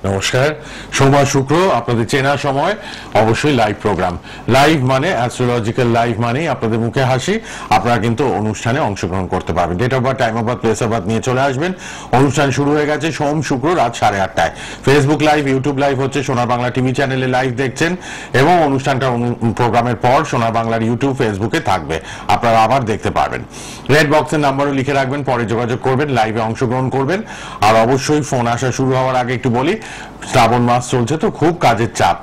নমস্কার। সোমবার শুক্র আপনাদের চেনা সময় অবশ্যই লাইভ প্রোগ্রাম। লাইভ মানে অ্যাস্ট্রোলজিক্যাল লাইভ মানে আপনাদের মুখে হাসি। আপনারা কিন্তু অনুষ্ঠানে অংশগ্রহণ করতে পারবেন। Date of birth, time of birth, place of birth নিয়ে চলে আসবেন। অনুষ্ঠান শুরু হয়ে গেছে সোম শুক্র রাত 8:30টায়। ফেসবুক লাইভ, ইউটিউব লাইভ হচ্ছে, সোনার বাংলা টিভি চ্যানেলে লাইভ দেখছেন এবং অনুষ্ঠানটা প্রোগ্রামের পর সোনার বাংলার ইউটিউব ফেসবুকে থাকবে, আপনারা আবার দেখতে পারবেন। রেড বক্সের নাম্বারও লিখে রাখবেন, পরে যোগাযোগ করবেন, লাইভে অংশগ্রহণ করবেন। আর অবশ্যই ফোন আসা শুরু হওয়ার আগে একটু বলি, শ্রাবণ মাস চলছে তো খুব কাজের চাপ,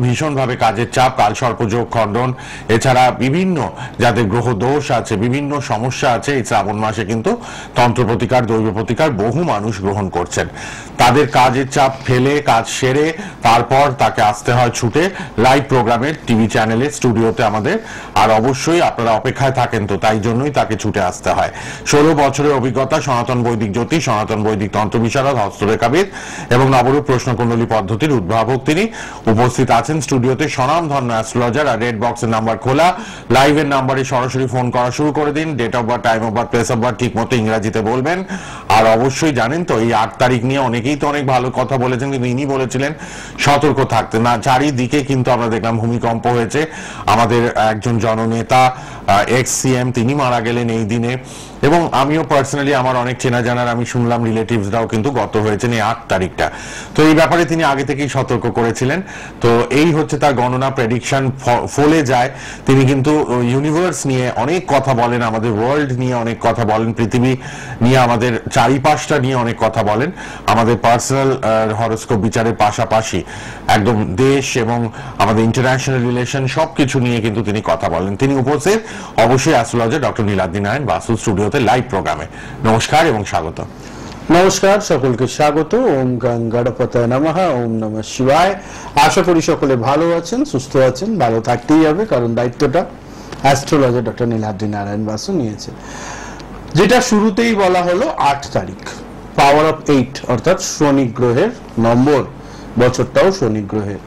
ভীষণ ভাবে কাজের চাপ, কালসর্পযোগ খণ্ডন, এছাড়া বিভিন্ন যাদের গ্রহ দোষ আছে, বিভিন্ন সমস্যা আছে, এই শ্রাবণ মাসে কিন্তু তন্ত্র প্রতিকার, দৈব প্রতিকার বহু মানুষ গ্রহণ করছেন। তাদের কাজের চাপ ফেলে, কাজ সেরে তারপর তাকে আসতে হয় ছুটে লাইভ প্রোগ্রামের টিভি চ্যানেলে, স্টুডিওতে আমাদের। আর অবশ্যই আপনারা অপেক্ষায় থাকেন, তো তাই জন্যই তাকে ছুটে আসতে হয়। 16 বছরের অভিজ্ঞতা, সনাতন বৈদিক জ্যোতিষ, সনাতন বৈদিক তন্ত্র বিশারদ, হস্তরেখাবিদ এবং নবরূপ প্রশ্নকুণ্ডলী পদ্ধতির উদ্ভাবক তিনি। উপস্থিত আছেন স্টুডিওতে স্বনামধন্য অ্যাস্ট্রোলজার। আর রেড বক্সের নাম্বার খোলা, লাইভের নাম্বারে সরাসরি ফোন করা শুরু করে দিন। Date of birth, time of birth, place of birth ঠিক মতো ইংরেজিতে বলবেন। আর অবশ্যই জানেন তো এই 8 তারিখ নিয়ে অনেকেই তো অনেক ভালো কথা বলেছেন, কিন্তু ইনি বলেছিলেন সতর্ক থাকতে। না, চারিদিকে কিন্তু আমরা দেখলাম ভূমিকম্প হয়েছে। আমাদের একজন জননেতা এক্স সিএম তিনি মারা গেলেন এই দিনে, এবং আমিও পার্সোনালি আমার অনেক চেনা জানার আমি শুনলাম রিলেটিভসরাও কিন্তু গত হয়েছেন এই 8 তারিখটা। তো এই ব্যাপারে তিনি আগে থেকেই সতর্ক করেছিলেন। তো এই হচ্ছে তার গণনা, প্রেডিকশন ফলে যায়। তিনি কিন্তু ইউনিভার্স নিয়ে অনেক কথা বলেন, আমাদের ওয়ার্ল্ড নিয়ে অনেক কথা বলেন, পৃথিবী নিয়ে, আমাদের চারিপাশটা নিয়ে অনেক কথা বলেন। আমাদের পার্সোনাল হরোস্কোপ বিচারের পাশাপাশি একদম দেশ এবং আমাদের ইন্টারন্যাশনাল রিলেশন সবকিছু নিয়ে কিন্তু তিনি কথা বলেন। তিনি উপস্থিত অবশ্যই অ্যাস্ট্রোলজার ডক্টর নীলাদ্রি নারায়ণ বাসু স্টুডিওতে লাইভ প্রোগ্রামে। নমস্কার এবং স্বাগত। নমস্কার, সকলকে স্বাগত। ওম গণপতায় নমঃ, ওম নমঃ শিবায়। আশা করি সকলে ভালো আছেন, সুস্থ আছেন। ভালো থাকতেই হবে, কারণ দায়িত্বটা অ্যাস্ট্রোলজার ডক্টর নীলাদ্রি নারায়ণ বাসু নিয়েছে। যেটা শুরুতেই বলা হলো 8 তারিখ, পাওয়ার অফ 8, অর্থাৎ শনি গ্রহের নম্বর, বছরটাও শনি গ্রহের।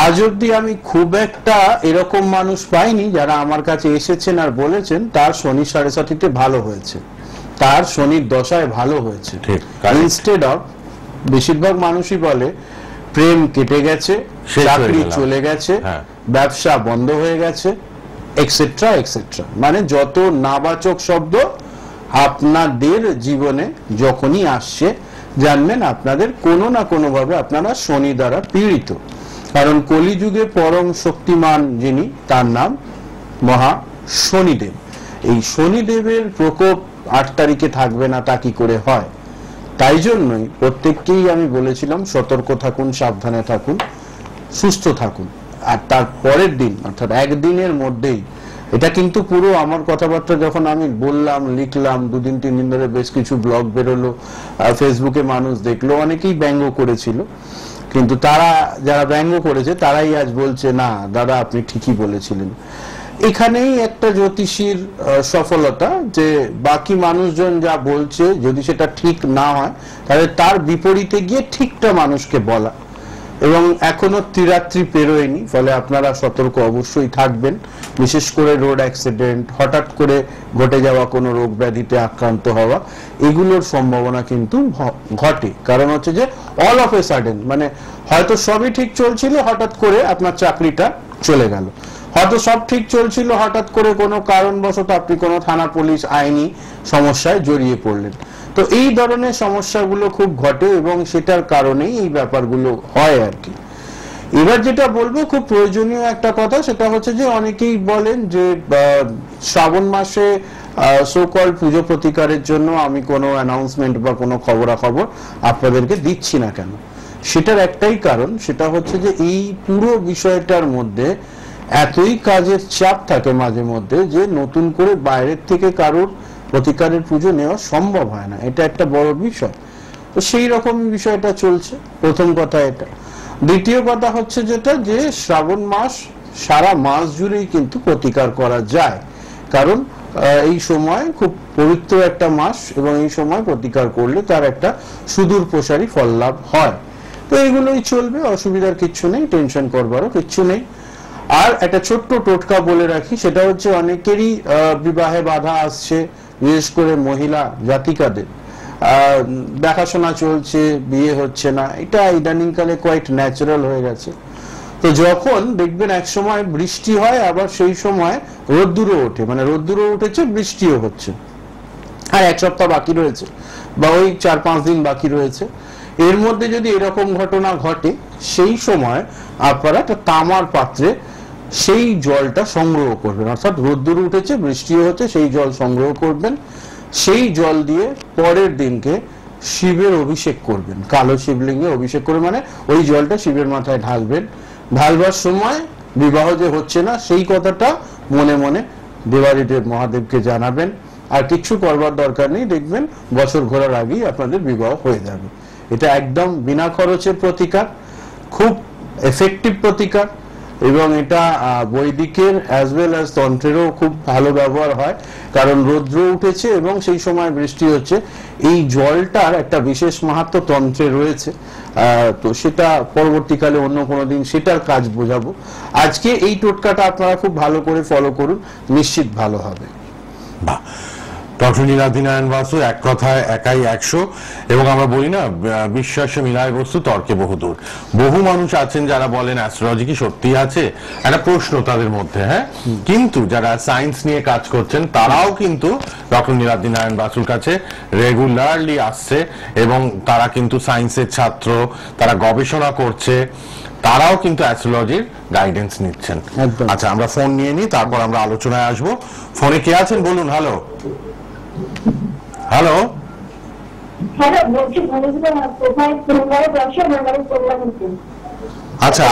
আজ অব্দি আমি খুব একটা এরকম মানুষ পাইনি যারা আমার কাছে এসেছেন আর বলেছেন তার শনি 7.5তে ভালো হয়েছে, তার শনির দশায় ভালো হয়েছে। ইনস্টেড অফ, বেশিরভাগ মানুষই বলে প্রেম কেটে গেছে, চাকরি চলে গেছে, ব্যবসা বন্ধ হয়ে গেছে, এক্সেট্রা এক্সেট্রা। মানে যত নাবাচক শব্দ আপনাদের জীবনে যখনই আসছে, জানবেন আপনাদের কোনো না কোনো ভাবে আপনারা শনি দ্বারা পীড়িত। কারণ কলিযুগে পরম শক্তিমান যিনি, তার নাম মহা শনিদেব। এই শনিদেবের প্রকোপ 8 তারিখে থাকবে না তা কি করে হয়? তাই জন্যই প্রত্যেককেই আমি বলেছিলাম সতর্ক থাকুন, সাবধানে থাকুন, সুস্থ থাকুন। আর তার পরের দিন, অর্থাৎ একদিনের মধ্যেই, এটা কিন্তু পুরো আমার কথাবার্তা যখন আমি বললাম, লিখলাম, 2-3 দিন ধরে বেশ কিছু ব্লগ বেরোলো, ফেসবুকে মানুষ দেখলো, অনেকেই ব্যঙ্গ করেছিল। কিন্তু তারা যারা ব্যঙ্গ করেছে তারাই আজ বলছে, না দাদা আপনি ঠিকই বলেছিলেন। এখানেই একটা জ্যোতিষীর সফলতা, যে বাকি মানুষজন যা বলছে যদি সেটা ঠিক না হয় তাহলে তার বিপরীতে গিয়ে ঠিকটা মানুষকে বলা। এবং এখনো ত্রিরাত্রি পেরোয়নি, ফলে আপনারা সতর্ক অবশ্যই থাকবেন। বিশেষ করে রোড অ্যাক্সিডেন্ট, হঠাৎ করে ঘটে যাওয়া কোনো রোগ ব্যাধিতে আক্রান্ত হওয়া, এগুলোর সম্ভাবনা কিন্তু ঘটে। কারণ হচ্ছে যে অল অফ এ সাডেন, মানে হয়তো সবই ঠিক চলছিল, হঠাৎ করে আপনার চাকরিটা চলে গেল। হয়তো সব ঠিক চলছিল, হঠাৎ করে কোনো কারণবশত আপনি কোনো থানা পুলিশ আইনি সমস্যায় জড়িয়ে পড়লেন। তো এই ধরনের সমস্যাগুলো খুব ঘটে এবং সেটার কারণেই এই ব্যাপারগুলো হয় আর কি। এবার যেটা বলবো, খুব প্রয়োজনীয় একটা কথা, সেটা হচ্ছে যে অনেকেই বলেন যে শ্রাবণ মাসে সো কল পুজো প্রতিকারের জন্য আমি কোনো অ্যানাউন্সমেন্ট বা কোনো খবরাখবর আপনাদেরকে দিচ্ছি না কেন। সেটার একটাই কারণ, সেটা হচ্ছে যে এই পুরো বিষয়টার মধ্যে এতই কাজের চাপ থাকে মাঝে মধ্যে যে নতুন করে বাইরের থেকে কারোর প্রতিকারের পুজো নেওয়া সম্ভব হয় না। এটা একটা বড় বিষয়। তো সেই রকম বিষয়টা চলছে, প্রথম কথা এটা। দ্বিতীয় কথা হচ্ছে যেটা, যে শ্রাবণ মাস সারা মাস জুড়েই কিন্তু প্রতিকার করা যায়, কারণ এই সময় খুব পবিত্র একটা মাস এবং এই সময় প্রতিকার করলে তার একটা সুদূর প্রসারী ফল লাভ হয়। তো এইগুলোই চলবে, অসুবিধার কিচ্ছু নেই, টেনশন করবারও কিচ্ছু নেই। আর একটা ছোট্ট টোটকা বলে রাখি, সেটা হচ্ছে অনেকেরই বিবাহে বাধা আসছে, বিশেষ করে মহিলা জাতিকাদের। দেখাশোনা চলছে, বিয়ে হচ্ছে না, এটা ইদানিংকালে কোয়াইট ন্যাচারাল হয়ে গেছে। তো যখন দেখবেন এক সময় বৃষ্টি হয়, আবার সেই সময় রোদ্দুরও ওঠে, মানে রোদ্দুরও উঠেছে, বৃষ্টিও হচ্ছে, আর এক সপ্তাহ বাকি রয়েছে বা ওই 4-5 দিন বাকি রয়েছে, এর মধ্যে যদি এরকম ঘটনা ঘটে, সেই সময় আপনারা একটা তামার পাত্রে সেই জলটা সংগ্রহ করবেন। অর্থাৎ রোদ্দুর উঠেছে, বৃষ্টিও হচ্ছে, সেই জল সংগ্রহ করবেন। সেই জল দিয়ে পরের দিনকে শিবের অভিষেক করবেন, কালো শিবলিঙ্গে অভিষেক করে, মানে ওই জলটা শিবের মাথায় ঢালবেন। ঢালবার সময় বিবাহ যে হচ্ছে না সেই কথাটা মনে মনে দেবাদিদেব মহাদেবকে জানাবেন। আর কিছু করবার দরকার নেই, দেখবেন বছর ঘোরার আগেই আপনাদের বিবাহ হয়ে যাবে। এটা একদম বিনা খরচের প্রতিকার, খুব এফেক্টিভ প্রতিকার, এবং এটা বৈদিকের অ্যাজ ওয়েল অ্যাজ তন্ত্রেরও খুব ভালো ব্যবহার হয়। কারণ রৌদ্র উঠেছে এবং সেই সময় বৃষ্টি হচ্ছে, এই জলটার একটা বিশেষ মাহাত্ম্য তন্ত্রে রয়েছে। তো সেটা পরবর্তীকালে অন্য কোনো দিন সেটার কাজ বোঝাবো। আজকে এই টোটকাটা আপনারা খুব ভালো করে ফলো করুন, নিশ্চিত ভালো হবে। বাহ, ডক্টর নীলাদ্রি নারায়ণ বাসু, এক কথায় একাই 100। এবং আমরা বলি না, বিশ্বাসে মিলায় বস্তু তর্কে বহুদূর। বহু মানুষ আছেন যারা বলেন অ্যাস্ট্রোলজি কি সত্যি আছে, একটা প্রশ্ন তাদের মধ্যে, হ্যাঁ, কিন্তু যারা সায়েন্স নিয়ে কাজ করছেন তারাও কিন্তু ডক্টর নীলাদ্রি নারায়ণ বাসুর কাছে রেগুলারলি আসছে, এবং তারা কিন্তু সায়েন্সের ছাত্র, তারা গবেষণা করছে, তারাও কিন্তু অ্যাস্ট্রোলজির গাইডেন্স নিচ্ছেন। আচ্ছা, আমরা ফোন নিয়ে নিই, তারপর আমরা আলোচনায় আসবো। ফোনে কে আছেন বলুন। হ্যালো হ্যালো আচ্ছা,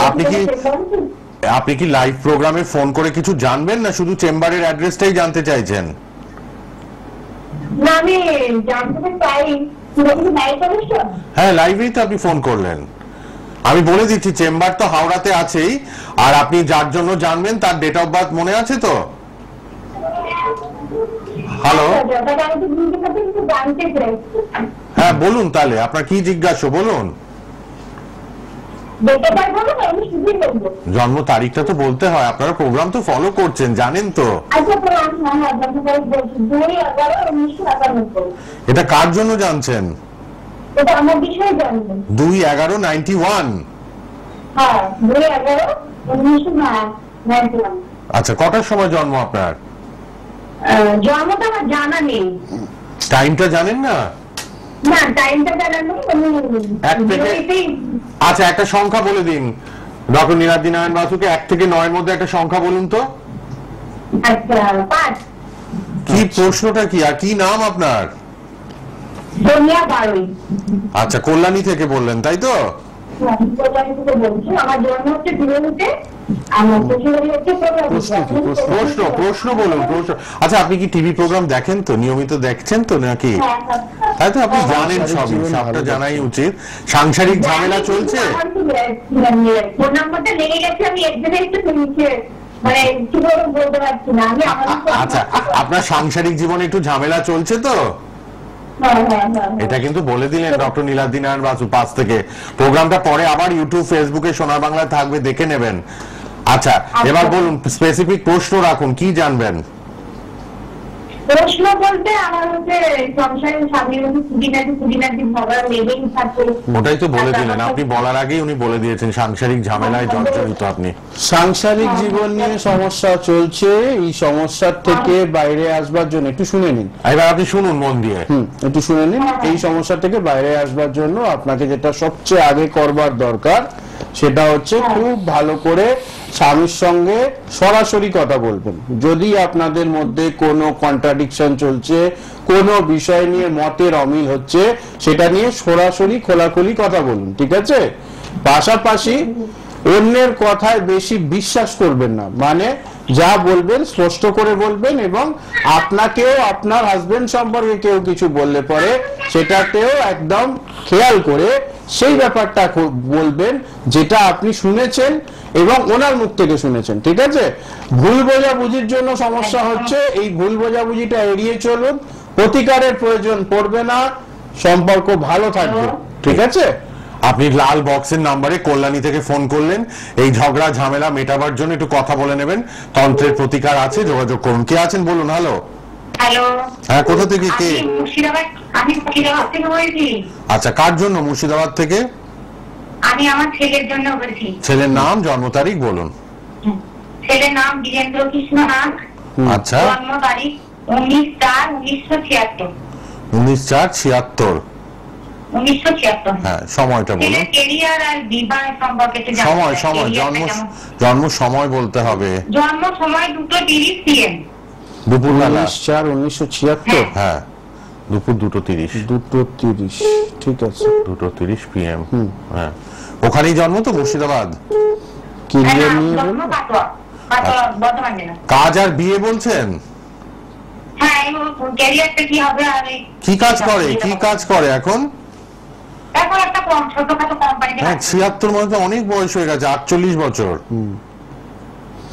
আপনি কি লাইভ প্রোগ্রামে ফোন করে কিছু জানবেন, না শুধু চেম্বারের অ্যাড্রেসটাই জানতে চাইছেন? হ্যাঁ, লাইভেই তো আপনি ফোন করলেন। আমি বলে দিচ্ছি, চেম্বার তো হাওড়াতে আছেই, আর আপনি যার জন্য জানবেন তার ডেট অফ বার্থ মনে আছে তো? হ্যালো, হ্যাঁ বলুন, তাহলে আপনার কি জিজ্ঞাসা বলুন। জন্ম তারিখটা তো বলতে হয়, আপনারা প্রোগ্রাম তো ফলো করছেন, জানেন তো। এটা কার জন্য জানছেন? 2/11/91। আচ্ছা, কটার সময় জন্ম আপনার? জন্মটা আমার জানা নেই। টাইমটা জানেন না? না, টাইমটা জানা নেই। আচ্ছা, একটা সংখ্যা বলে দিন ডক্টর নীলাদ্রি নারায়ণ বাসুকে, 1 থেকে 9 মধ্যে একটা সংখ্যা বলুন তো। আচ্ছা, 5। কি প্রশ্নটা কি, আর কি নাম আপনার? সোনিয়া বারুই। আচ্ছা, কল্যাণী থেকে বললেন, তাই তো? আমার জন্ম হচ্ছে দিল্লিতে। প্রশ্ন বলুন, প্রশ্ন। আচ্ছা, আপনি কি টিভি প্রোগ্রাম দেখেন তো, নিয়মিত দেখছেন তো নাকি? তাই তো, আপনি জানেন সবই, সবটা জানাই উচিত। সাংসারিক ঝামেলা চলছে? আচ্ছা, আপনার সাংসারিক জীবনে একটু ঝামেলা চলছে তো? এটা কিন্তু বলে দিলেন ডক্টর নীলাদ্রি নারায়ণ বাসু 5 থেকে। প্রোগ্রামটা পরে আবার ইউটিউব, ফেসবুকে, সোনার বাংলায় থাকবে, দেখে নেবেন। আচ্ছা, এবার বলুন, স্পেসিফিক প্রশ্ন রাখুন, কি জানবেন? প্রশ্ন বলতে আমার হচ্ছে সংসারের স্বামীর মধ্যে খুঁটিনাটি ঝগড়া লেগেই থাকে। ওটাই তো বলে দিলেন আপনি, বলার আগেই উনি বলে দিয়েছেন সাংসারিক ঝামেলায় জর্জরিত আপনি। সাংসারিক জীবন নিয়ে সমস্যা চলছে, এই সমস্যার থেকে বাইরে আসবার জন্য একটু শুনে নিন। এবার আপনি শুনুন মন দিয়ে। একটু শুনে নিন। এই সমস্যা থেকে বাইরে আসবার জন্য আপনাকে যেটা সবচেয়ে আগে করবার দরকার, সেটা হচ্ছে খুব ভালো করে স্বামীর সঙ্গে সরাসরি কথা বলবেন। যদি আপনাদের মধ্যে কোনো কন্ট্রাডিকশন চলছে, কোনো বিষয় নিয়ে মতের অমিল হচ্ছে, সেটা নিয়ে সরাসরি খোলাখুলি কথা বলুন, ঠিক আছে? পাশাপাশি অন্যের কথায় বেশি বিশ্বাস করবেন না, মানে যা বলবেন স্পষ্ট করে বলবেন, এবং আপনাকেও আপনার হাজবেন্ড সম্পর্কে কেউ কিছু বললে পরে সেটাতেও একদম খেয়াল করে সেই ব্যাপারটা বলবেন যেটা আপনি শুনেছেন এবং ওনার মুখ থেকে শুনেছেন, ঠিক আছে? ভুল বোঝাবুঝির জন্য সমস্যা হচ্ছে, এই ভুল বোঝাবুঝিটা এড়িয়ে চলুন, প্রতিকারের প্রয়োজন পড়বে না, সম্পর্ক ভালো থাকবে, ঠিক আছে? আপনি লাল বক্সের নাম্বারে কল্যাণী থেকে ফোন করলেন, এই ঝগড়া ঝামেলা মেটাবার জন্য একটু কথা বলে নেবেন, তন্ত্রের প্রতিকার আছে, যোগাযোগ করুন। কে আছেন বলুন। Hello hello. হ্যাঁ, কোথা থেকে কে? আমি মুর্শিদাবাদ থেকে বলছি। আচ্ছা, কার জন্য মুর্শিদাবাদ থেকে? আমি আমার ছেলের জন্য বলছি। ছেলের নাম, জন্ম তারিখ বলুন। ছেলের নাম বীরেন্দ্র কৃষ্ণ নাথ। আচ্ছা, জন্ম তারিখ 19/4/1976। 19/4/76। 1976। হ্যাঁ, সময়টা বলুন। ছেলের ক্যারিয়ার আর বিবাহ সম্পর্কে একটু জানতে সময় চাই। সময় ক্যারিয়ারটা জন্ম কেমন? জন্ম সময় বলতে হবে। জন্ম সময় 2:30 PM। দুপুরবেলা। 19/4/1976। হ্যাঁ, দুপুর 2:30। 2:30, ঠিক আছে। 2:30 PM। হ্যাঁ, ওখানেই জন্ম তো, মুর্শিদাবাদ। ক্যারিয়ার নিয়ে জন্ম বলুন। কাটোয়া বর্ধমান জেলা। কাজ আর বিয়ে বলছেন? হ্যাঁ, ক্যারিয়ারটা কি হবে আর কি কাজ করে, কি কাজ করে এখন? এখন একটা ছোটখাটো কোম্পানিতে। হ্যাঁ, 76 মানে তো অনেক বয়স হয়ে গেছে, 48 বছর।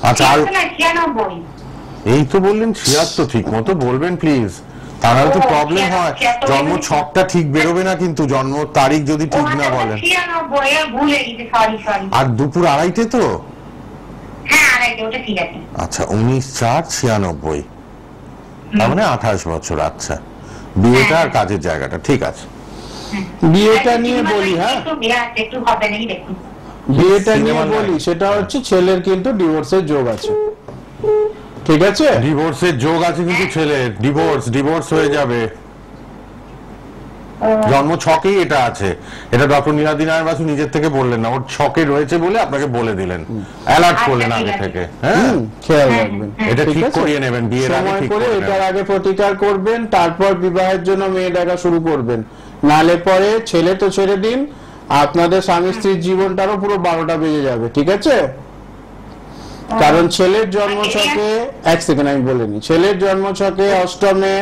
আচ্ছা, আর 96। এই তো বললেন 76, ঠিক মতো বলবেন প্লিজ, তাহলে তো প্রবলেম হয়। জন্ম ছকটা ঠিক বেরোবে না কিন্তু, জন্ম তারিখ যদি ঠিক না বলেন। 96 ভুলে গেছি, সরি। আর দুপুর 2:30 তো? হ্যাঁ, আড়াইটে, ওটা ঠিক আছে। আচ্ছা, 19/4/96, তার মানে 28 বছর। আচ্ছা, বিয়েটা আর কাজের জায়গাটা ঠিক আছে। বিয়েটা নিয়ে বলি। হ্যাঁ, একটু হবে নাকি দেখুন। বিয়েটা নিয়ে সিনেমা বলি, সেটা হচ্ছে ছেলের কিন্তু ডিভোর্সের যোগ আছে, ঠিক আছে? ডিভোর্সের যোগ আছে কিন্তু ছেলের ডিভোর্স হয়ে যাবে। জন্ম ছকেই এটা আছে। এটা ডক্টর নীলাদ্রি নারায়ণ বাসু নিজের থেকে বললেন না, ওর ছকে রয়েছে বলে আপনাকে বলে দিলেন, অ্যালার্ট করলেন আগে থেকে। হ্যাঁ, খেয়াল রাখবেন, এটা ঠিক ঠিক আছে? করিয়ে নেবেন, বিয়ের আগে সময় ঠিক করে করে এটার নেবেন। আগে প্রতিকার করবেন, তারপর বিবাহের জন্য মেয়ে দেখা শুরু করবেন। নালে পরে ছেলে তো ছেড়ে দিন, আপনাদের স্বামী স্ত্রীর জীবনটারও পুরো 12টা বেজে যাবে, ঠিক আছে? কারণ ছেলের জন্মছকে, এক সেকেন্ড আমি বলে নি, ছেলের জন্মছকে অষ্টমে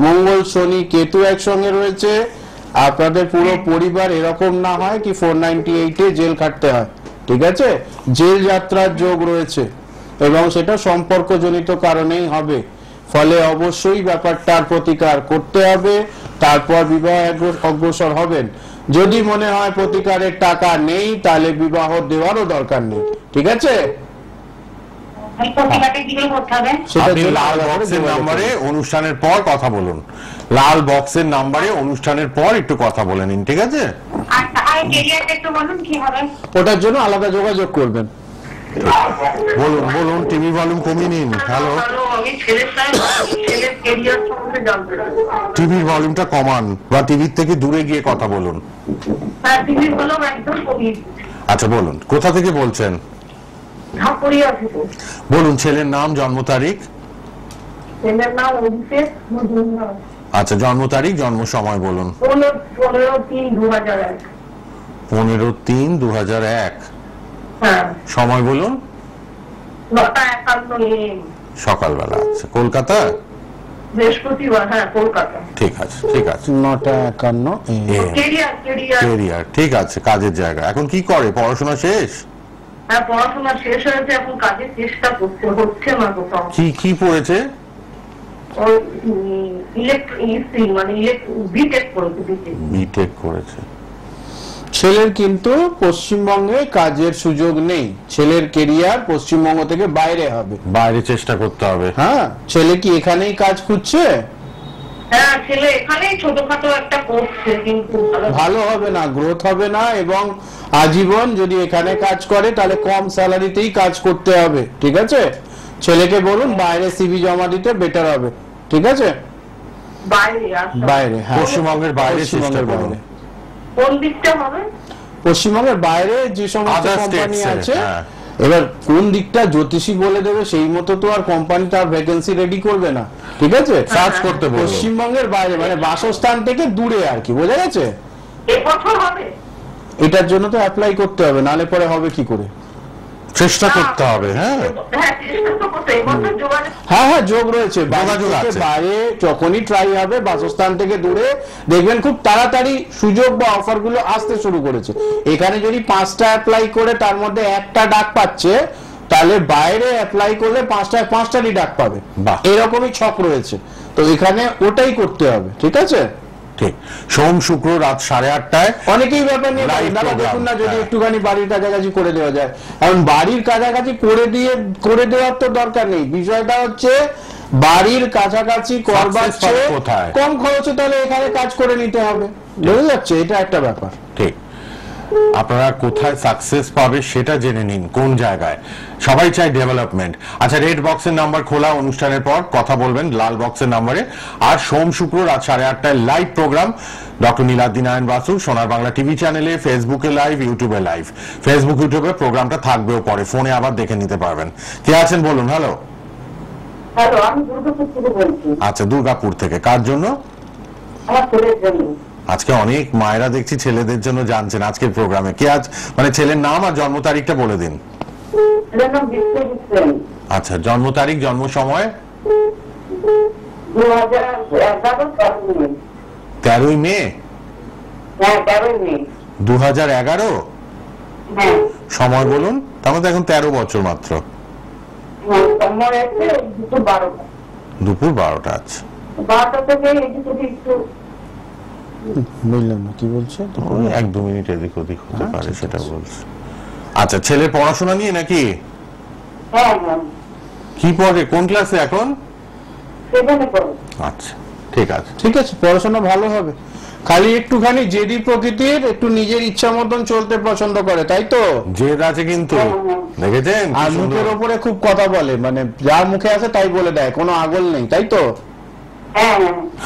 মঙ্গল শনি কেতু একসঙ্গে রয়েছে। আপনাদের পুরো পরিবার এরকম না হয় কি 498-এ জেল খাটতে হয়, ঠিক আছে? জেল যাত্রার যোগ রয়েছে এবং সেটা সম্পর্কজনিত কারণেই হবে। ফলে অবশ্যই ব্যাপারটার প্রতিকার করতে হবে, তারপর বিবাহ অগ্রসর হবেন। যদি মনে হয় প্রতিকারের টাকা নেই, তাহলে বিবাহ দেওয়ারও দরকার নেই, ঠিক আছে? আপনি লাল বক্সের নাম্বারে অনুষ্ঠানের পর কথা বলুন, লাল বক্সের নাম্বারে অনুষ্ঠানের পর একটু কথা বলে নিন, ঠিক আছে? ওটার জন্য আলাদা যোগাযোগ করবেন। বলুন, টিভি ভলিউম কমিয়ে নিন। হ্যালো, টিভির ভলিউমটা কমান বা টিভির থেকে দূরে গিয়ে কথা বলুন। আচ্ছা, বলুন কোথা থেকে বলছেন? বলুন ছেলের নাম, জন্ম তারিখ। আচ্ছা, জন্ম তারিখ, জন্ম সময় বলুন। 15/3/2001। 15/3/2001। সময় বলুন। 9:51 AM। সকালবেলা। আচ্ছা, কলকাতা? বৃহস্পতিবার। হ্যাঁ, কলকাতা। ঠিক আছে, ঠিক আছে। 9:51 AM। ক্যারিয়ার ঠিক আছে, কাজের জায়গা। এখন কি করে, পড়াশোনা শেষ? হ্যাঁ, পড়াশোনা শেষ হয়েছে, এখন কাজের চেষ্টা হচ্ছে না কোথাও। কি পড়েছে? বিটেক করেছে। ছেলের কিন্তু পশ্চিমবঙ্গে কাজের সুযোগ নেই, ছেলের কেরিয়ার পশ্চিমবঙ্গ থেকে বাইরে হবে, বাইরে চেষ্টা করতে হবে। হ্যাঁ, ছেলে কি এখানেই কাজ খুঁজছে? হ্যাঁ, ছেলে এখানেই ছোটখাটো একটা করছে, কিন্তু ভালো হবে না, গ্রোথ হবে না, এবং আজীবন যদি এখানে কাজ করে তাহলে কম স্যালারিতেই কাজ করতে হবে, ঠিক আছে? ছেলেকে বলুন বাইরে সিভি জমা দিতে, বেটার হবে, ঠিক আছে? বাইরে, হ্যাঁ, পশ্চিমবঙ্গের বাইরে চেষ্টা করুন। কোন দিকটা হবে? পশ্চিমবঙ্গের বাইরে যে সমস্ত Other কোম্পানি states-এ, আছে, হ্যাঁ। এবার কোন দিকটা জ্যোতিষী বলে দেবে, সেই মতো তো আর কোম্পানি তার ভ্যাকেন্সি রেডি করবে না, ঠিক আছে? সার্চ করতে বলুন। পশ্চিমবঙ্গের বাইরে মানে বাসস্থান থেকে দূরে আর কি, বোঝা গেছে? এবছর হবে? এটার জন্য তো অ্যাপ্লাই করতে হবে, নালে পরে হবে কি করে? চেষ্টা করতে হবে। হ্যাঁ, হ্যাঁ, যোগ রয়েছে। যোগাযোগ আছে। বাইরে যখনই ট্রাই হবে, বাসস্থান থেকে দূরে, দেখবেন খুব তাড়াতাড়ি সুযোগ বা অফার গুলো আসতে শুরু করেছে। এখানে যদি 5টা অ্যাপ্লাই করে তার মধ্যে একটা ডাক পাচ্ছে, তাহলে বাইরে অ্যাপ্লাই করলে 5টারই ডাক পাবে। বাহ। এরকমই ছক রয়েছে, তো এখানে ওটাই করতে হবে, ঠিক আছে? ঠিক। সোম শুক্র রাত 8:30টায় অনেকেই ব্যাপার নিয়ে Live দাদা program, দেখুন না, যদি হ্যাঁ। একটুখানি বাড়ির কাছাকাছি করে দেওয়া যায়। কারণ বাড়ির কাছাকাছি করে দেওয়ার তো দরকার নেই, বিষয়টা হচ্ছে বাড়ির কাছাকাছি করবার Success পাবে চেয়ে কোথায়? কম খরচে তাহলে এখানে কাজ করে নিতে হবে, বুঝে যাচ্ছে, এটা একটা ব্যাপার। ঠিক, আপনারা কোথায় সাকসেস পাবে সেটা জেনে নিন, কোন জায়গায়। সবাই চাই ডেভেলপমেন্ট। আচ্ছা, রেড বক্সের নাম্বার খোলা, অনুষ্ঠানের পর কথা বলবেন লাল বক্সের নাম্বারে। আর সোম শুক্র রাত 8:30টায় live program doctor Niladri Narayan Basu, Sonar Bangla TV চ্যানেলে, ফেসবুকে লাইভ, ইউটিউবে লাইভ। ফেসবুক ইউটিউবে প্রোগ্রামটা থাকবেও পরে, ফোনে আবার দেখে নিতে পারবেন। কে আছেন বলুন? হ্যালো। হ্যালো, আমি দুর্গাপুর থেকে বলছি। আচ্ছা, দুর্গাপুর থেকে। কার জন্য? আমার ছেলের জন্য। আজকে অনেক মায়েরা দেখছি ছেলেদের জন্য জানছেন আজকের প্রোগ্রামে। কে আজ, মানে ছেলের নাম আর জন্ম তারিখটা বলে দিন। ছেলের নাম বিশ্বজিৎ সেন। আচ্ছা, জন্ম তারিখ, জন্ম সময়? 2011 13ই মে। হ্যাঁ, 13 মে। 2011। হ্যাঁ সময় বলুন। তার মধ্যে এখন 13 বছর মাত্র। হ্যাঁ, সময় আছে দুপুর 12টা। দুপুর 12টা। আচ্ছা, 12টা থেকে এদিক ওদিক একটু। বুঝলাম না কি বলছে। ওই 1-2 মিনিট এদিক ওদিক হতে পারে, ঠিক সেটা আছে। বলছে। আচ্ছা, ছেলের পড়াশোনা নিয়ে নাকি? হ্যাঁ হ্যাঁ, কি পড়ে, কোন ক্লাসে এখন? সেখানে করো। আচ্ছা, ঠিক আছে। ঠিক আছে, পড়াশোনা ভালো হবে, খালি একটুখানি জেদি প্রকৃতির, একটু নিজের ইচ্ছা মতন চলতে পছন্দ করে, তাই তো? জেদ আছে কিন্তু, দেখেছেন? কি আর সুন্দর। মুখের ওপরে খুব কথা বলে, মানে যা মুখে আসে তাই বলে দেয়, কোনো আগল নেই, তাই তো? হ্যাঁ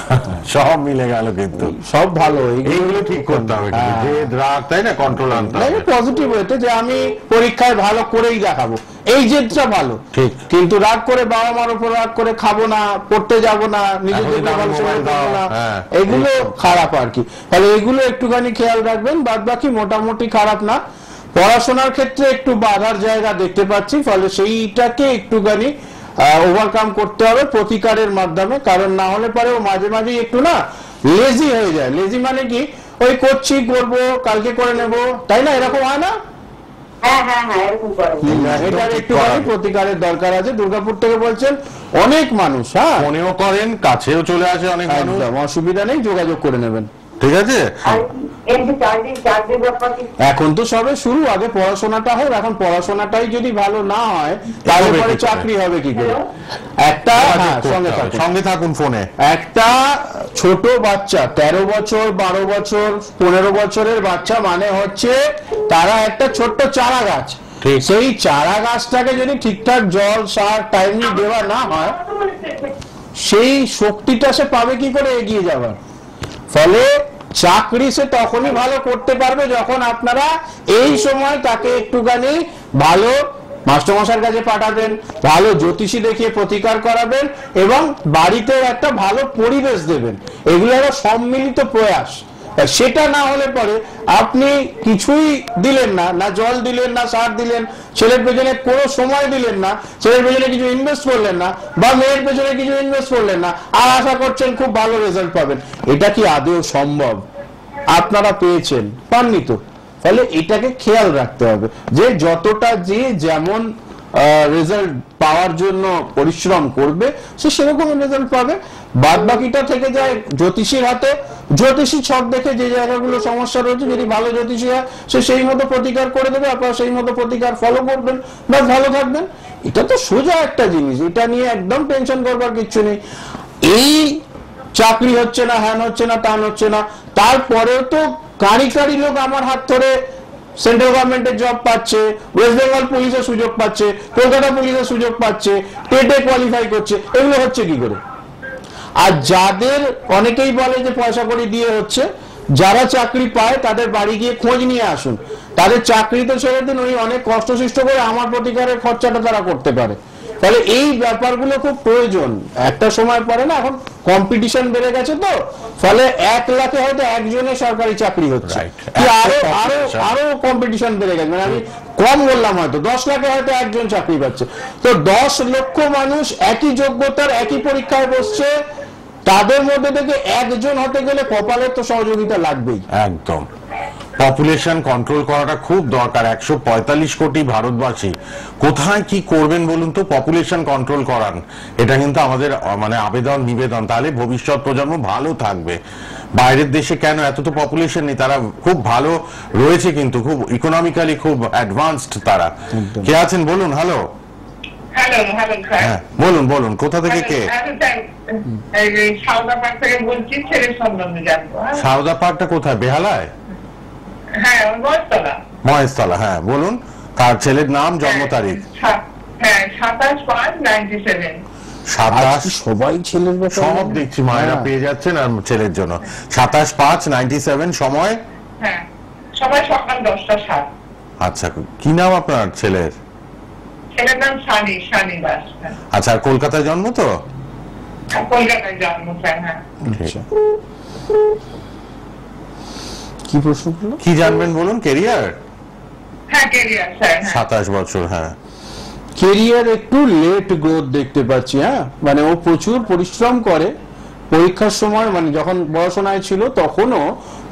হ্যাঁ, সব মিলে গেল কিন্তু। সব ভালো, এইগুলো ঠিক করতে হবে কিন্তু। হ্যাঁ। জেদ, রাগ, তাই না, কন্ট্রোল আনতে হবে। পজিটিভ হইতে যে আমি পরীক্ষায় ভালো করেই দেখাবো, এই জেদটা ভালো। ঠিক। কিন্তু রাগ করে, বাবা মার উপর রাগ করে খাবো না, পড়তে যাব না, নিজের এখন জন্য দাও, ভালো মোবাইল সময় পাবো দাও, না, হ্যাঁ। এগুলো খারাপ আর কি। তাহলে এগুলো একটুখানি খেয়াল রাখবেন, বাদ বাকি মোটামুটি খারাপ না। পড়াশোনার ক্ষেত্রে একটু বাধার জায়গা দেখতে পাচ্ছি, ফলে সেইটাকে একটুখানি ওভারকাম করতে হবে প্রতিকারের মাধ্যমে, কারণ না হলে পরে ও মাঝে মাঝে একটু না লেজি হয়ে যায়। লেজি মানে কি, ওই করছি, করবো, কালকে করে নেব, তাই না? এরকম হয় না? হ্যাঁ হ্যাঁ হ্যাঁ, এরকম করো। এটার একটুখানি প্রতিকারের দরকার আছে। দুর্গাপুর থেকে বলছেন অনেক মানুষ, হ্যাঁ মনেও করেন, কাছেও চলে আসে অনেক মানুষ। একদম অসুবিধা নেই, যোগাযোগ করে নেবেন, ঠিক আছে। আর এমনি চাকরির ব্যাপার কি? এখন তো সবে শুরু, আগে পড়াশোনাটা হোক। এখন পড়াশোনাটাই যদি ভালো না হয় তাহলে হবে পরে কি করে? চাকরি হবে কি করে? একটা হ্যাঁ, সঙ্গে থাকুন। সঙ্গে থাকুন ফোনে। একটা ছোট বাচ্চা, 13 বছর, 12 বছর, 15 বছরের বাচ্চা, মানে হচ্ছে তারা একটা ছোট্ট চারা গাছ। ঠিক। সেই চারা গাছটাকে যদি ঠিকঠাক জল, সার টাইমলি দেওয়া না হয়, সেই শক্তিটা সে পাবে কি করে এগিয়ে যাবার? ফলে চাকরি সে তখনই ভালো করতে পারবে যখন আপনারা এই সময় তাকে একটুখানি ভালো মাস্টারমশাইয়ের কাছে পাঠাবেন, ভালো জ্যোতিষী দেখিয়ে প্রতিকার করাবেন, এবং বাড়িতেও একটা ভালো পরিবেশ দেবেন। এগুলো একটা সম্মিলিত প্রয়াস। সেটা না হলে পরে আপনি কিছুই দিলেন না, না জল দিলেন, না সার দিলেন, ছেলের পেছনে কোনো সময় দিলেন না, ছেলের পেছনে কিছু ইনভেস্ট করলেন না, বা মেয়ের পেছনে কিছু ইনভেস্ট করলেন না, আর আশা করছেন খুব ভালো রেজাল্ট পাবেন। এটা কি আদৌ সম্ভব? আপনারা পেয়েছেন, পাননি তো। ফলে এটাকে খেয়াল রাখতে হবে যে যতটা যে যেমন রেজাল্ট পাওয়ার জন্য পরিশ্রম করবে সে সেরকম রেজাল্ট পাবে। বাদ বাকিটা থেকে যায় জ্যোতিষীর হাতে। জ্যোতিষী ছক দেখে যে জায়গাগুলো সমস্যা রয়েছে, যদি ভালো জ্যোতিষী হয় সে সেই মতো প্রতিকার করে দেবে, আপনারা সেই মতো প্রতিকার ফলো করবেন, বা ভালো থাকবেন। এটা তো সোজা একটা জিনিস, এটা নিয়ে একদম টেনশন করবার কিচ্ছু নেই। এই চাকরি হচ্ছে না, হ্যান হচ্ছে না, টান হচ্ছে না, তারপরেও তো কারি কারি লোক আমার হাত ধরে সেন্ট্রাল গভর্নমেন্টের জব পাচ্ছে, ওয়েস্ট বেঙ্গল পুলিশের সুযোগ পাচ্ছে, কলকাতা পুলিশের সুযোগ পাচ্ছে, টেটে কোয়ালিফাই করছে। এগুলো হচ্ছে কি করে? আর যাদের অনেকেই বলে যে পয়সা করে দিয়ে হচ্ছে, যারা চাকরি পায় তাদের বাড়ি গিয়ে খোঁজ নিয়ে আসুন, তাদের চাকরি তো ছেড়ে দিন, ওই অনেক কষ্টসৃষ্ট করে আমার প্রতিকারের খরচাটা তারা করতে পারে। তাহলে এই ব্যাপারগুলো খুব প্রয়োজন। একটা সময় পরে না, এখন কম্পিটিশন বেড়ে গেছে, তো ফলে 1 লাখে হয়তো একজনের সরকারি চাকরি হচ্ছে, কি আরো আরো আরো কম্পিটিশন বেড়ে গেছে। মানে আমি কম বললাম, হয়তো 10 লাখে হয়তো একজন চাকরি পাচ্ছে। তো 10 লক্ষ মানুষ একই যোগ্যতার একই পরীক্ষায় বসছে, তাদের মধ্যে থেকে একজন হতে গেলে কপালের তো সহযোগিতা লাগবেই। একদম। পপুলেশন কন্ট্রোল করাটা খুব দরকার। 145 কোটি ভারতবাসী, কোথায় কি করবেন বলুন তো? পপুলেশন কন্ট্রোল করান, এটা কিন্তু আমাদের মানে আবেদন নিবেদন। তাহলে ভবিষ্যৎ প্রজন্ম ভালো থাকবে। বাইরের দেশে কেন এত তো পপুলেশন নেই, তারা খুব ভালো রয়েছে, কিন্তু খুব ইকোনমিক্যালি খুব অ্যাডভান্সড তারা। কে আছেন বলুন? হ্যালো। Hello hello sir. হ্যাঁ বলুন বলুন, কোথা থেকে কে? এই সাউদা পার্ক থেকে বলছি, ছেলের সম্বন্ধে জানবো। সাউদা পার্কটা কোথায়, বেহালায়? হ্যাঁ, মহেশতলা। মহেশতলা, হ্যাঁ বলুন। তার ছেলের নাম, জন্ম তারিখ? হ্যাঁ, 27/5/97। 27, সবাই ছেলের ব্যাপারে সব দেখছি মায়েরা পেয়ে যাচ্ছেন আর ছেলের জন্য। 27/5/97, সময়? হ্যাঁ, সবাই সকাল 10টা 7। আচ্ছা, কি নাম আপনার ছেলের? ছেলের নাম শানি দাস। আচ্ছা, আর কলকাতায় জন্ম তো? কলকাতায় জন্ম স্যার। হ্যাঁ, আচ্ছা। কি প্রশ্ন করলো? কি জানবেন বলুন। কেরিয়ার? হ্যাঁ কেরিয়ার স্যার। 27 বছর, হ্যাঁ। কেরিয়ার একটু লেট গ্রোথ দেখতে পাচ্ছি। হ্যাঁ, মানে ও প্রচুর পরিশ্রম করে পরীক্ষার সময়, মানে যখন পড়াশোনায় ছিল তখনও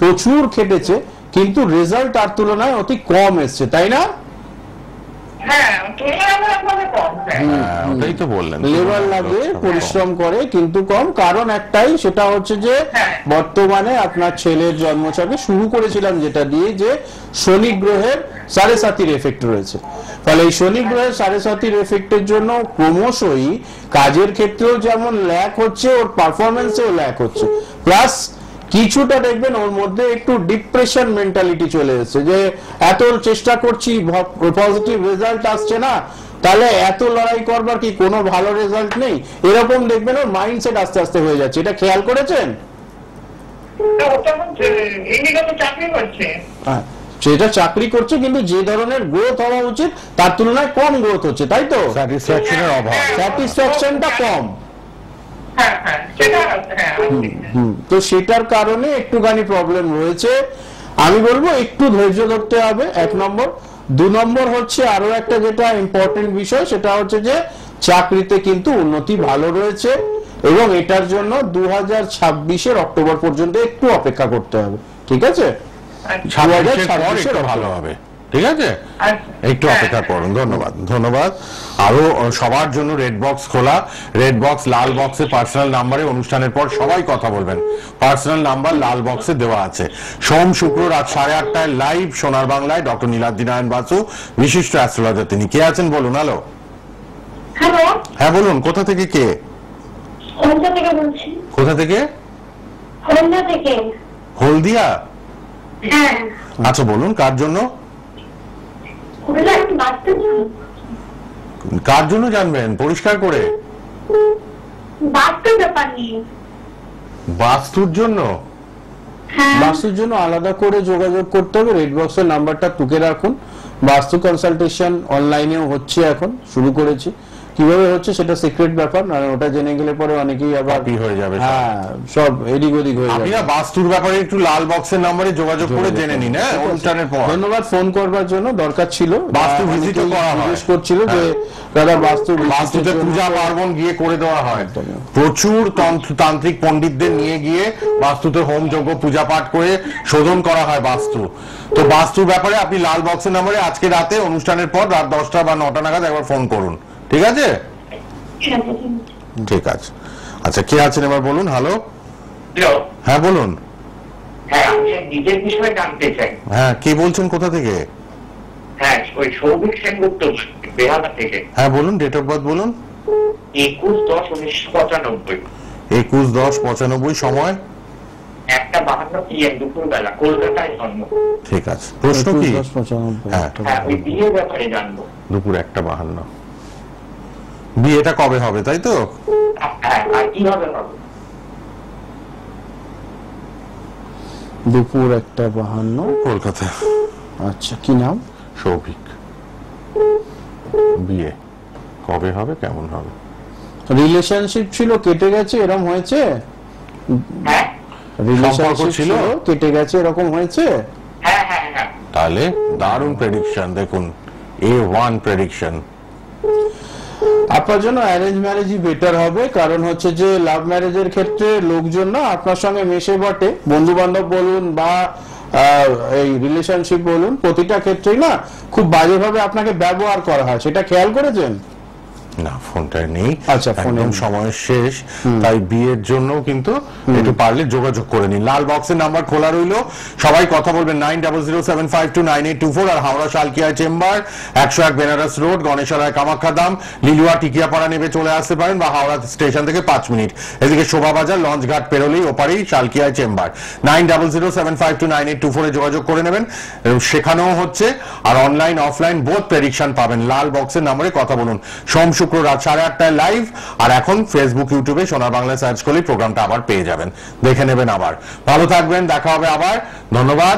প্রচুর খেটেছে, কিন্তু রেজাল্ট তার তুলনায় অতি কম এসছে, তাই না? হ্যাঁ, তুলনামূলকভাবে কম স্যার। হ্যাঁ, ওটাই তো বললেন। লেবার লাগে, পরিশ্রম করে, কিন্তু কম। কারণ একটাই, সেটা হচ্ছে যে হ্যাঁ। বর্তমানে আপনার ছেলের জন্মছকে শুরু করেছিলাম যেটা দিয়ে, যে শনি গ্রহের 7.5 এফেক্ট রয়েছে। ফলে এই শনি গ্রহের 7.5 এফেক্টের জন্য ক্রমশই কাজের ক্ষেত্রেও যেমন ল্যাক হচ্ছে, ওর পারফরমেন্সেও ল্যাক হচ্ছে। প্লাস কিছুটা দেখবেন ওর মধ্যে একটু ডিপ্রেশন মেন্টালিটি চলে এসেছে, যে এত চেষ্টা করছি, পজিটিভ রেজাল্ট আসছে না, তাহলে এত লড়াই করবার কি কোনো ভালো রেজাল্ট নেই, এরকম দেখবেন ওর মাইন্ডসেট আস্তে আস্তে হয়ে যাচ্ছে। এটা খেয়াল করেছেন? চাকরি করছে। হ্যাঁ, সেটা চাকরি করছে, কিন্তু যে ধরনের গ্রোথ হওয়া উচিত তার তুলনায় কম গ্রোথ হচ্ছে, তাই তো? স্যাটিসফ্যাকশনের অভাব। স্যাটিসফ্যাকশনটা কম। হ্যাঁ হ্যাঁ, সেটা হ্যাঁ। তো সেটার কারণে একটুখানি প্রবলেম রয়েছে। আমি বলবো একটু ধৈর্য ধরতে হবে, 1 নম্বর। 2 নম্বর হচ্ছে আরো একটা যেটা ইম্পর্টেন্ট বিষয়, সেটা হচ্ছে যে চাকরিতে কিন্তু উন্নতি ভালো রয়েছে, এবং এটার জন্য 2026-এর অক্টোবর পর্যন্ত একটু অপেক্ষা করতে হবে, ঠিক আছে? 2026 ভালো হবে, ঠিক আছে? একটু অপেক্ষা করুন। ধন্যবাদ, ধন্যবাদ। আরো সবার জন্য রেড বক্স খোলা। রেড বক্স, লাল বক্সে পার্সোনাল নাম্বারে অনুষ্ঠানের পর সবাই কথা বলবেন। পার্সোনাল নাম্বার লাল বক্সে দেওয়া আছে। সোম শুক্র রাত 8:30টায় লাইভ সোনার বাংলায় ডক্টর নীলাদ্রি নারায়ণ বাসু, বিশিষ্ট অ্যাস্ট্রোলজার। তিনি কে আছেন বলুন। হ্যালো। হ্যালো, হ্যাঁ বলুন, কোথা থেকে কে? হলদিয়া থেকে বলছি। কোথা থেকে? হলদিয়া থেকে। হলদিয়া? হ্যাঁ। আচ্ছা বলুন, কার জন্য? কার জন্য জানবেন, পরিষ্কার করে? বাস্তুর ব্যাপার নিয়ে। বাস্তুর জন্য? বাস্তুর জন্য আলাদা করে যোগাযোগ করতে হবে। রেড বক্সের নাম্বারটা টুকে রাখুন। বাস্তু কনসালটেশন অনলাইনেও হচ্ছে, এখন শুরু করেছি। কিভাবে হচ্ছে সেটা সিক্রেট ব্যাপার, না ওটা জেনে গেলে পরে অনেকেই আবার হয়ে যাবে। হ্যাঁ, সব এদিক ওদিক হয়ে যাবে। আপনি বাস্তুর ব্যাপারে একটু লাল বক্সের নাম্বারে যোগাযোগ করে জেনে নিন, হ্যাঁ, অনুষ্ঠানের পর। ধন্যবাদ ফোন করবার জন্য, দরকার ছিল। বাস্তু ভিজিটও করা হয়। জিজ্ঞেস করছিল যে দাদা বাস্তুতে পূজা পার্বণ গিয়ে করে দেওয়া হয়। প্রচুর তান্ত্রিক পণ্ডিতদের নিয়ে গিয়ে বাস্তুতে হোম যজ্ঞ পূজা পাঠ করে শোধন করা হয় বাস্তু। তো বাস্তুর ব্যাপারে আপনি লাল বক্সের নাম্বারে আজকে রাতে অনুষ্ঠানের পর রাত 10টা বা 9টা নাগাদ একবার ফোন করুন, ঠিক আছে? ঠিক আছে। আচ্ছা, কে আছেন এবার বলুন। হ্যালো। হ্যাঁ বলুন। হ্যাঁ, আমি নিজের বিষয়ে জানতে চাই। হ্যাঁ, কে বলছেন, কোথা থেকে? হ্যাঁ, ওই সৌভিক সেনগুপ্ত, বেহালা থেকে। হ্যাঁ বলুন, ডেট অফ বার্থ বলুন। 21/10/1995। 21/10/95, সময়? 1:52 PM দুপুরবেলা, কলকাতায় জন্ম। ঠিক আছে। প্রশ্ন কি? 1095। হ্যাঁ, হ্যাঁ, ওই বিয়ের ব্যাপারে জানবো। দুপুর 1:52। বিয়েটা কবে হবে, তাই তো? হ্যাঁ, আর কিভাবে হবে? দুপুর 1:52, কলকাতা। আচ্ছা, কি নাম? সৌভিক। বিয়ে কবে হবে, কেমন হবে? রিলেশনশিপ ছিল, কেটে গেছে, এরকম হয়েছে? হ্যাঁ রিলেশনশিপ ছিল, ছিল, কেটে গেছে, এরকম হয়েছে? হ্যাঁ হ্যাঁ হ্যাঁ। তাহলে দারুণ প্রেডিকশন, দেখুন A1 প্রেডিকশন। আপনার জন্য অ্যারেঞ্জ ম্যারেজই বেটার হবে। কারণ হচ্ছে যে লাভ ম্যারেজের ক্ষেত্রে লোকজন না আপনার সঙ্গে মেশে বটে, বন্ধু বান্ধব বলুন বা এই রিলেশনশিপ বলুন, প্রতিটা ক্ষেত্রেই না খুব বাজেভাবে আপনাকে ব্যবহার করা হয়। সেটা খেয়াল করেছেন? না ফোনটা নেই, আচ্ছা, ফোনে একদম নেই। সময় শেষ, তাই বিয়ের জন্য কিন্তু একটু পারলে যোগাযোগ করে নিন। লাল বক্সের নাম্বার খোলা রইলো, সবাই কথা বলবেন 9007529824 আর হাওড়া শালকিয়া চেম্বার 101 বেনারস রোড, গণেশালয় কামাখ্যাধাম, লিলুয়া টিকিয়াপাড়া নেমে চলে আসতে পারেন বা হাওড়া স্টেশন থেকে 5 মিনিট, এদিকে শোভাবাজার লঞ্চঘাট পেরোলেই ওপারেই শালকিয়া চেম্বার। 9007529824 যোগাযোগ করে নেবেন, শেখানো হচ্ছে আর অনলাইন অফলাইন বোথ প্রেডিকশন পাবেন। লাল বক্সের নাম্বারে কথা বলুন। সোম শুক্র রাত 8:30টায় লাইভ, আর এখন ফেসবুক ইউটিউবে সোনার বাংলা সার্চ করলেই প্রোগ্রামটা আবার পেয়ে যাবেন, দেখে নেবেন। আবার ভালো থাকবেন, দেখা হবে আবার, ধন্যবাদ।